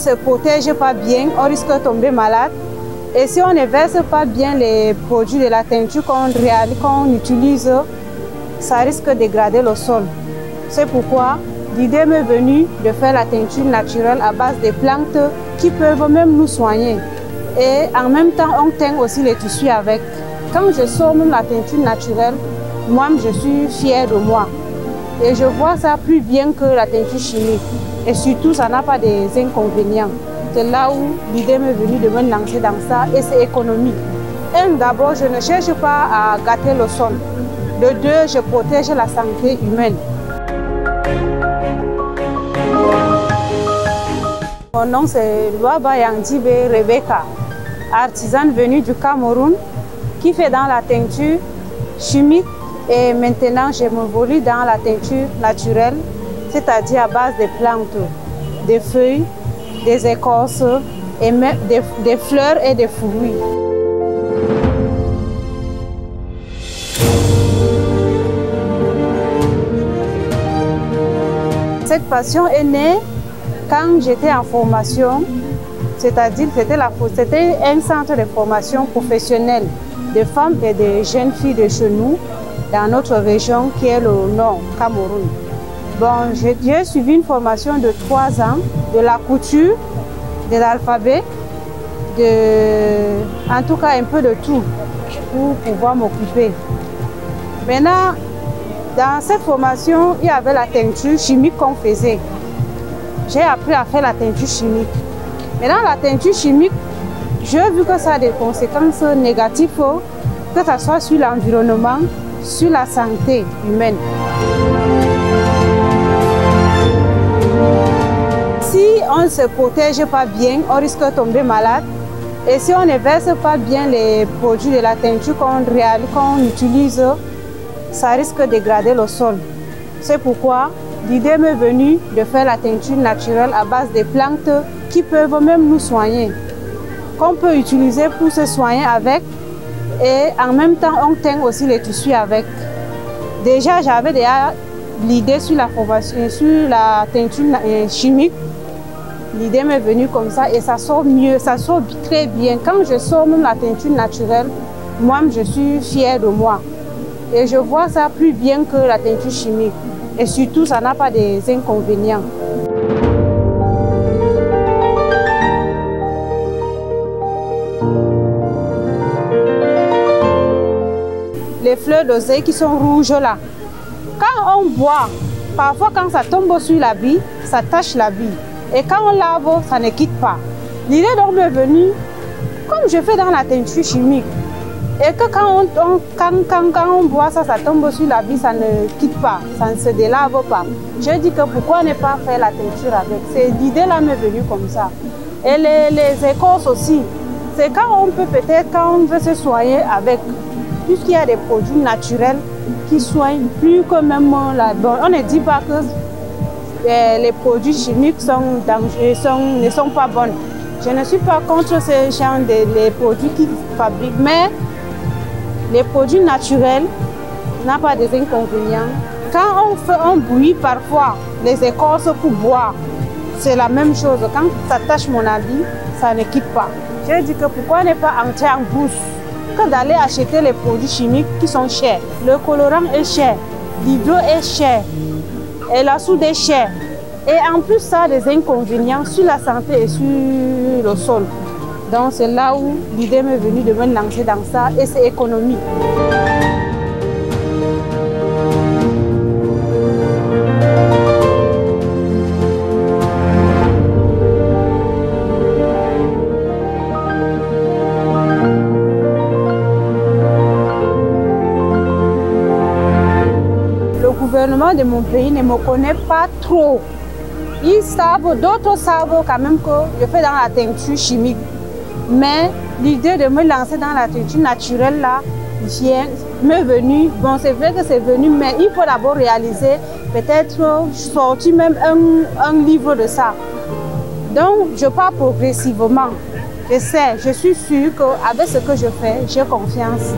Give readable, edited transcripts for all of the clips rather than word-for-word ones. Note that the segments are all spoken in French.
se protège pas bien, on risque de tomber malade. Et si on ne verse pas bien les produits de la teinture qu'on utilise, ça risque de dégrader le sol. C'est pourquoi l'idée m'est venue de faire la teinture naturelle à base de plantes qui peuvent même nous soigner. Et en même temps, on teint aussi les tissus avec. Quand je sors même la teinture naturelle, moi, je suis fière de moi. Et je vois ça plus bien que la teinture chimique. Et surtout, ça n'a pas des inconvénients. C'est là où l'idée m'est venue de me lancer dans ça et c'est économique. D'abord, je ne cherche pas à gâter le sol. De deux, je protège la santé humaine. Mon nom c'est Luaba Yangdibe Rebecca, artisane venue du Cameroun qui fait dans la teinture chimique et maintenant je m'évolue dans la teinture naturelle, c'est-à-dire à base de plantes, des feuilles, des écorces et même des fleurs et des fruits. Cette passion est née quand j'étais en formation, c'est-à-dire c'était un centre de formation professionnelle de femmes et de jeunes filles de chez nous, dans notre région qui est le Nord, Cameroun. Bon, j'ai suivi une formation de 3 ans, de la couture, de l'alphabet, en tout cas un peu de tout pour pouvoir m'occuper. Maintenant, dans cette formation, il y avait la teinture chimique qu'on faisait. J'ai appris à faire la teinture chimique. Maintenant, la teinture chimique, j'ai vu que ça a des conséquences négatives, que ce soit sur l'environnement, sur la santé humaine. Si on ne se protège pas bien, on risque de tomber malade. Et si on ne verse pas bien les produits de la teinture qu'on utilise, ça risque de dégrader le sol. C'est pourquoi l'idée m'est venue de faire la teinture naturelle à base de plantes qui peuvent même nous soigner, qu'on peut utiliser pour se soigner avec et en même temps on teint aussi les tissus avec. Déjà j'avais l'idée sur la formation, sur la teinture chimique. L'idée m'est venue comme ça et ça sort mieux, ça sort très bien. Quand je sors même la teinture naturelle, moi je suis fière de moi. Et je vois ça plus bien que la teinture chimique. Et surtout, ça n'a pas des inconvénients. Les fleurs d'oseille qui sont rouges là, quand on boit, parfois quand ça tombe sur l'habit, ça tache l'habit. Et quand on lave, ça ne quitte pas. L'idée donc m'est venue, comme je fais dans la teinture chimique, et que quand on boit ça, ça tombe sur l'habit, ça ne quitte pas, ça ne se délave pas. Je dis que pourquoi ne pas faire la teinture avec? L'idée là m'est venue comme ça. Et les écorces aussi, c'est quand on peut peut-être, quand on veut se soigner avec, puisqu'il y a des produits naturels qui soignent plus que même la bonne. On ne dit pas que les produits chimiques sont dangereux, ne sont pas bons. Je ne suis pas contre ce genre de produits qui fabriquent, mais les produits naturels n'ont pas des inconvénients. Quand on bouillit parfois les écorces pour boire, c'est la même chose. Quand ça tâche mon habit, ça ne quitte pas. J'ai dit que pourquoi ne pas entrer en bourse que d'aller acheter les produits chimiques qui sont chers. Le colorant est cher, l'hydro est cher, et la soude est chère. Et en plus, ça a des inconvénients sur la santé et sur le sol. Donc c'est là où l'idée m'est venue de me lancer dans ça et c'est économique. Le gouvernement de mon pays ne me connaît pas trop. Ils savent, d'autres savent quand même que je fais dans la teinture chimique. Mais l'idée de me lancer dans la teinture naturelle là, m'est venue. Bon, c'est vrai que c'est venu, mais il faut d'abord réaliser, peut-être sortir même un livre de ça. Donc, je pars progressivement. Je sais, je suis sûre qu'avec ce que je fais, j'ai confiance.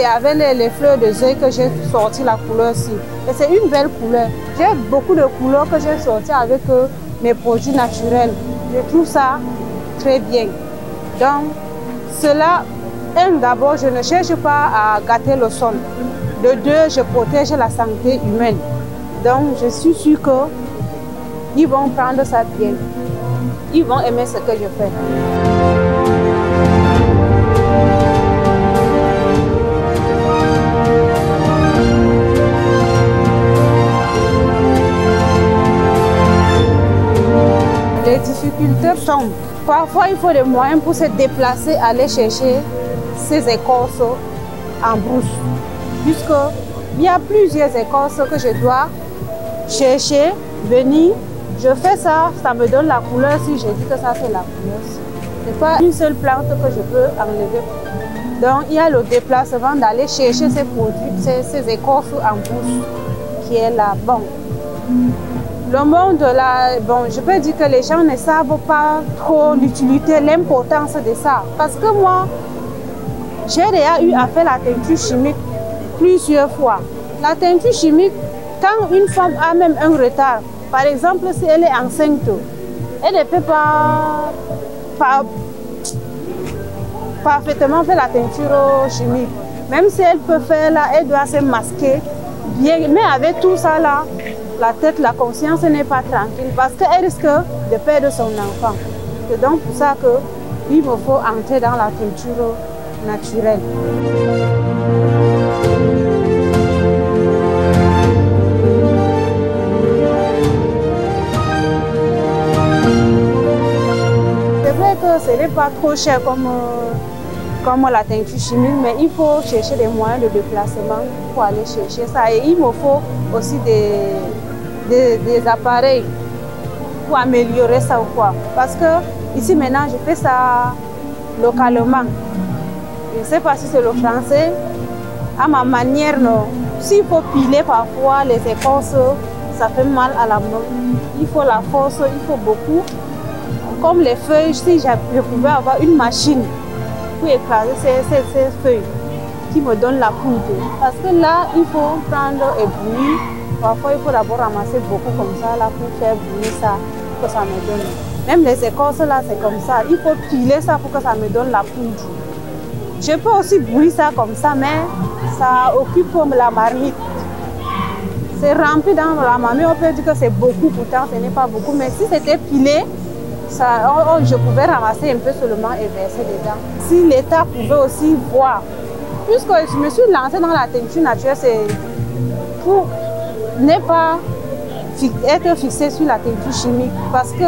c'est avec les fleurs de zèle que j'ai sorti la couleur-ci. Et c'est une belle couleur. J'ai beaucoup de couleurs que j'ai sorties avec mes produits naturels. Je trouve ça très bien. Donc, cela, d'abord, je ne cherche pas à gâter le sol. De deux, je protège la santé humaine. Donc, je suis sûre qu'ils vont prendre ça bien. Ils vont aimer ce que je fais. Les difficultés sont, parfois il faut des moyens pour se déplacer, aller chercher ces écorces en brousse. Puisqu'il y a plusieurs écorces que je dois chercher, venir. Je fais ça, ça me donne la couleur si je dis que ça c'est la couleur. Ce n'est pas une seule plante que je peux enlever. Donc il y a le déplacement d'aller chercher ces produits, ces écorces en brousse qui est là. Bon. Le monde là, bon, je peux dire que les gens ne savent pas trop l'utilité, l'importance de ça. Parce que moi, j'ai déjà eu à faire la teinture chimique plusieurs fois. La teinture chimique, quand une femme a même un retard, par exemple si elle est enceinte, elle ne peut pas parfaitement faire la teinture chimique. Même si elle peut faire là, elle doit se masquer bien. Mais avec tout ça là, la tête, la conscience n'est pas tranquille parce qu'elle risque de perdre son enfant. C'est donc pour ça qu'il me faut entrer dans la teinture naturelle. C'est vrai que ce n'est pas trop cher comme la teinture chimique, mais il faut chercher des moyens de déplacement pour aller chercher ça. Et il me faut aussi des appareils pour améliorer ça ou quoi. Parce que ici maintenant, je fais ça localement. Je ne sais pas si c'est le français. À ma manière, non. S'il faut piler parfois les écorces, ça fait mal à la main. Il faut la force, il faut beaucoup. Comme les feuilles, si je pouvais avoir une machine pour écraser ces feuilles qui me donnent la poudre. Parce que là, il faut prendre et bouillir. Parfois, il faut d'abord ramasser beaucoup comme ça là, pour faire bouillir ça, pour que ça me donne. Même les écorces là, c'est comme ça. Il faut piler ça pour que ça me donne la poudre. Je peux aussi bouillir ça comme ça, mais ça occupe comme la marmite. C'est rempli dans la marmite, on peut dire que c'est beaucoup, pourtant ce n'est pas beaucoup. Mais si c'était pilé, je pouvais ramasser un peu seulement et verser dedans. Si l'État pouvait aussi voir, puisque je me suis lancée dans la teinture naturelle, c'est pour ne pas être fixée sur la teinture chimique. Parce que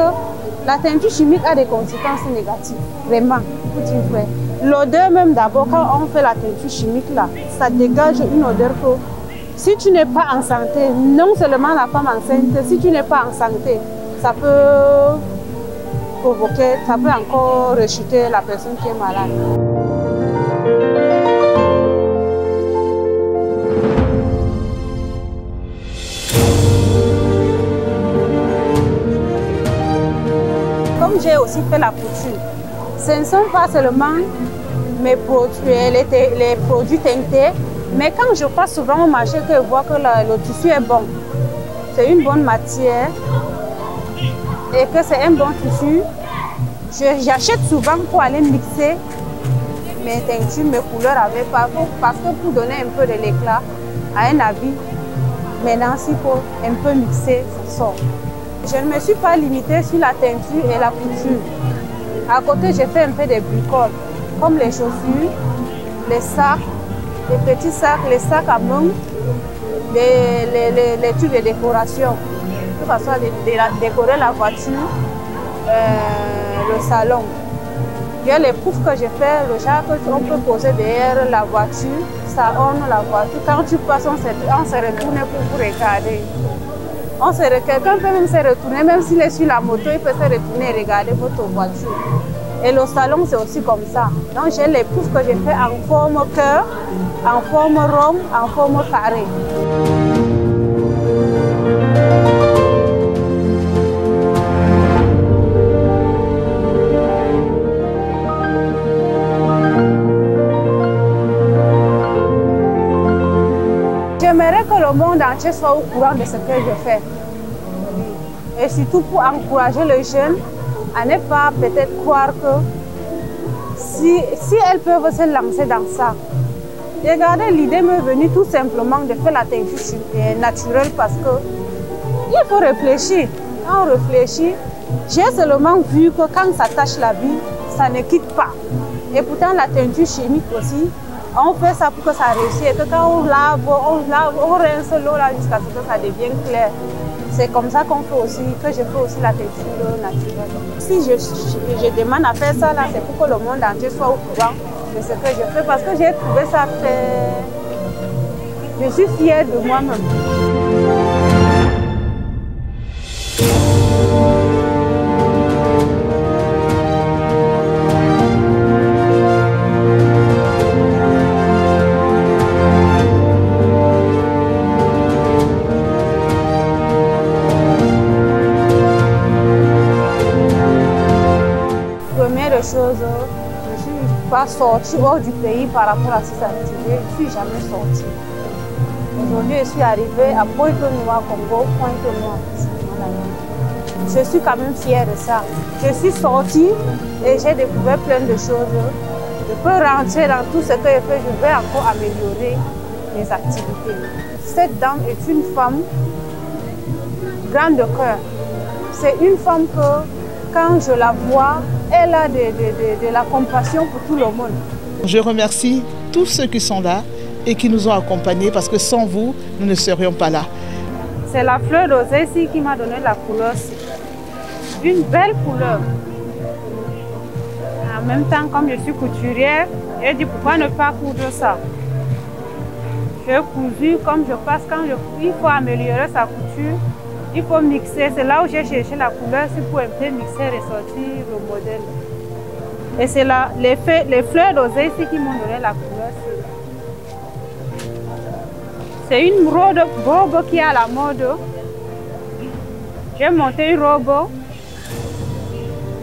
la teinture chimique a des conséquences négatives, vraiment, pour dire vrai. L'odeur même d'abord, quand on fait la teinture chimique, là, ça dégage une odeur que si tu n'es pas en santé, non seulement la femme enceinte, si tu n'es pas en santé, ça peut provoquer, ça peut encore rechuter la personne qui est malade. Comme j'ai aussi fait la couture, ce ne sont pas seulement mes produits, les produits teintés, mais quand je passe souvent au marché que je vois que le tissu est bon, c'est une bonne matière et que c'est un bon tissu, j'achète souvent pour aller mixer mes teintures, mes couleurs avec, parce que pour donner un peu de l'éclat à un habit, maintenant s'il faut un peu mixer, ça sort. Je ne me suis pas limitée sur la teinture et la couture. À côté, j'ai fait un peu de bricoles, comme les chaussures, les sacs, les petits sacs, les sacs à main, les trucs de décoration. De toute façon, décorer la voiture, le salon. Il y a les poufs que j'ai fait, le genre qu'on peut poser derrière la voiture, ça orne la voiture. Quand tu passes, on se retourne pour vous regarder. Quelqu'un peut même se retourner, même s'il est sur la moto, il peut se retourner et regarder votre voiture. Et le salon, c'est aussi comme ça. Donc, j'ai les poufs que j'ai fait en forme cœur, en forme rond, en forme carré. J'aimerais que le monde entier soit au courant de ce que je fais. Et surtout pour encourager les jeunes à ne pas peut-être croire que si elles peuvent se lancer dans ça. Et regardez, l'idée m'est venue tout simplement de faire la teinture naturelle parce que il faut réfléchir. Quand on réfléchit, j'ai seulement vu que quand ça tâche la vie, ça ne quitte pas. Et pourtant, la teinture chimique aussi, on fait ça pour que ça réussisse. Et que quand on lave, on rince l'eau là jusqu'à ce que ça devienne clair. C'est comme ça qu'on fait aussi, que je fais aussi la teinture naturelle. Si je demande à faire ça là, c'est pour que le monde entier soit au courant de ce que je fais parce que j'ai trouvé ça très... Je suis fière de moi-même. Chose, je ne suis pas sortie hors du pays par rapport à ces activités, je ne suis jamais sortie. Aujourd'hui, je suis arrivée à Pointe-Noire, Congo, Pointe-Noire. Je suis quand même fière de ça. Je suis sortie et j'ai découvert plein de choses. Je peux rentrer dans tout ce que je fais, je vais encore améliorer mes activités. Cette dame est une femme grande de cœur. C'est une femme que, quand je la vois, elle a de la compassion pour tout le monde. Je remercie tous ceux qui sont là et qui nous ont accompagnés parce que sans vous, nous ne serions pas là. C'est la fleur d'oseille ici qui m'a donné la couleur. Une belle couleur. En même temps, comme je suis couturière, j'ai dit pourquoi ne pas coudre ça. J'ai cousu comme je passe il faut améliorer sa couture. Il faut mixer, c'est là où j'ai cherché la couleur, c'est pour un peu mixer et ressortir le modèle. Et c'est là, les fleurs d'oseille ici qui m'ont donné la couleur. C'est une robe qui est à la mode. J'ai monté une robe,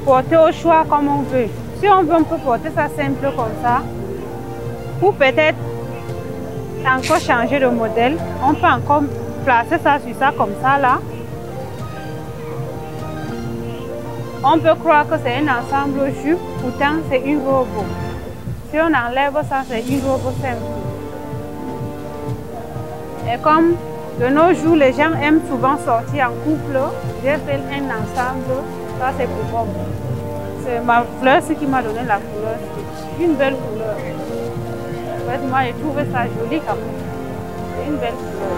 portée au choix comme on veut. Si on veut, on peut porter ça simple comme ça. Ou peut-être encore changer de modèle. On peut encore placer ça sur ça comme ça là. On peut croire que c'est un ensemble jupe, pourtant c'est une robe. Si on enlève ça, c'est une robe simple. Et comme de nos jours, les gens aiment souvent sortir en couple, j'ai fait un ensemble, ça c'est pour robe. C'est ma fleur qui m'a donné la couleur, c'est une belle couleur. En fait, moi j'ai trouvé ça joli quand même. C'est une belle couleur.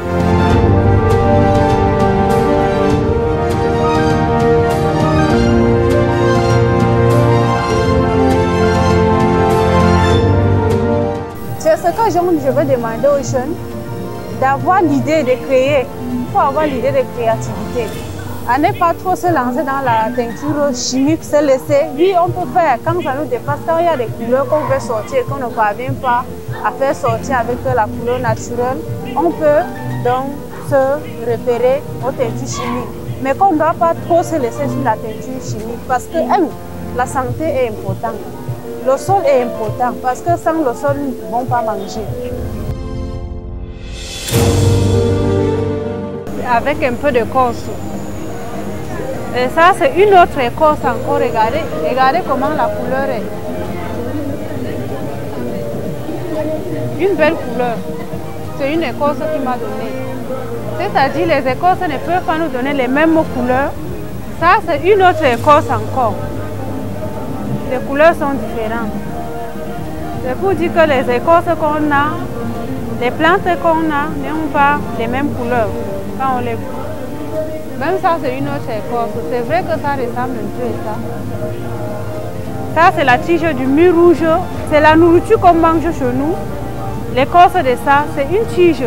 C'est ce que je veux demander aux jeunes, d'avoir l'idée de créer. Il faut avoir l'idée de créativité. À ne pas trop se lancer dans la teinture chimique, se laisser. Oui, on peut faire quand ça nous dépasse, quand il y a des couleurs qu'on veut sortir et qu'on ne parvient pas à faire sortir avec la couleur naturelle, on peut donc se référer aux teintures chimiques. Mais qu'on ne doit pas trop se laisser sur la teinture chimique parce que la santé est importante. Le sol est important parce que sans le sol, nous ne pouvons pas manger. Avec un peu de corse. Et ça, c'est une autre écorce encore. Regardez comment la couleur est. Une belle couleur. C'est une écorce qui m'a donné. C'est-à-dire les écorces ne peuvent pas nous donner les mêmes couleurs. Ça, c'est une autre écorce encore. Les couleurs sont différentes. C'est pour dire que les écorces qu'on a, les plantes qu'on a, n'ont pas les mêmes couleurs quand on les voit. Même ça, c'est une autre écorce. C'est vrai que ça ressemble un peu à ça. Ça, c'est la tige du mûr rouge. C'est la nourriture qu'on mange chez nous. L'écorce de ça, c'est une tige.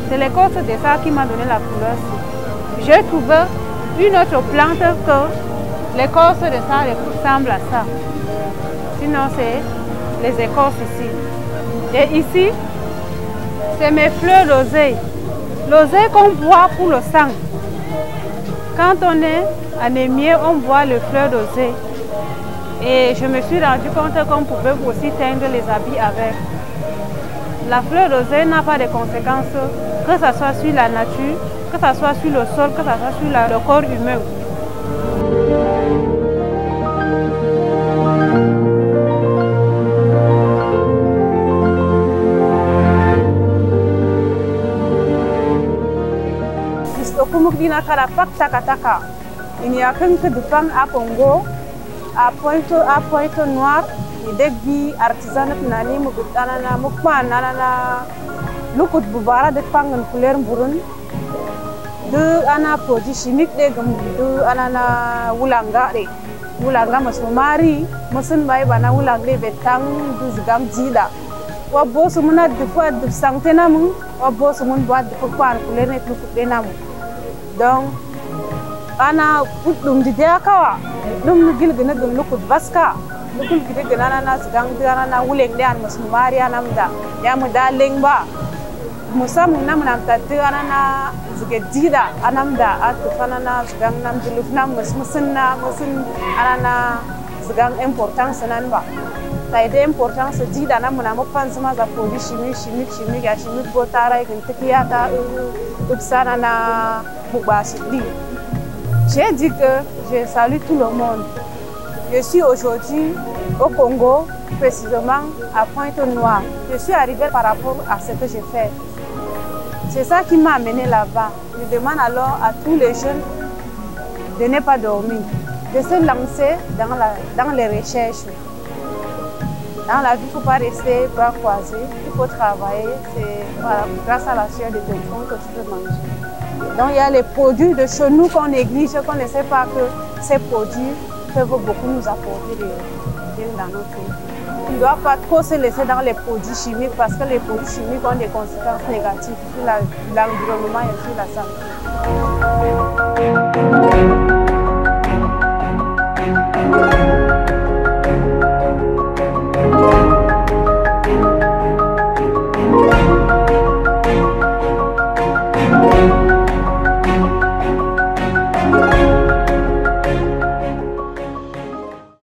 C'est l'écorce de ça qui m'a donné la couleur. J'ai trouvé une autre plante que l'écorce de ça ressemble à ça. Sinon, c'est les écorces ici. Et ici, c'est mes fleurs d'oseille. L'oseille qu'on boit pour le sang. Quand on est anémié, on boit les fleurs d'oseille. Et je me suis rendu compte qu'on pouvait aussi teindre les habits avec. La fleur d'oseille n'a pas de conséquences, que ce soit sur la nature, que ce soit sur le sol, que ce soit sur le corps humain. Il n'y a qu'un peu de pain à Congo, à Pointe-Noire, et des vies artisanes qui n'animent que Tanana, Mokpan, Nanana, Lukut Boubara, de pain en couleur brune, de Anna produits chimiques, de Anana Wulanga, Wulanga Masumari, Mosun Baibana Wulanga, Betang, Duzgam Zida. Wa boss muna de fois de santenam, wa boss mun boîte de pourquoi en couleur net le namu. Donc, ana dum di kawa dum gil gina dum lukut baska lukul gide gina na sigang dana na wuleng de an masumari anamda ya muda lengba musam nam nam tatu anana zige dida anamda atufana na sigang nam diluf nam musmusinna musin anana sigang importance nanba taide importance dida nam na mopansama za produit chimique ya chimique botara ikintikia ta upsana na bubasidi. J'ai dit que je salue tout le monde. Je suis aujourd'hui au Congo, précisément à Pointe-Noire. Je suis arrivée par rapport à ce que j'ai fait. C'est ça qui m'a amenée là-bas. Je demande alors à tous les jeunes de ne pas dormir, de se lancer dans les recherches. Dans la vie, il ne faut pas rester bras croisés, il faut travailler. C'est grâce à la sueur de tes fonds que tu peux manger. Donc il y a les produits de chez nous qu'on néglige, qu'on ne sait pas que ces produits peuvent beaucoup nous apporter bien dans notre vie. On ne doit pas trop se laisser dans les produits chimiques parce que les produits chimiques ont des conséquences négatives sur l'environnement et sur la santé.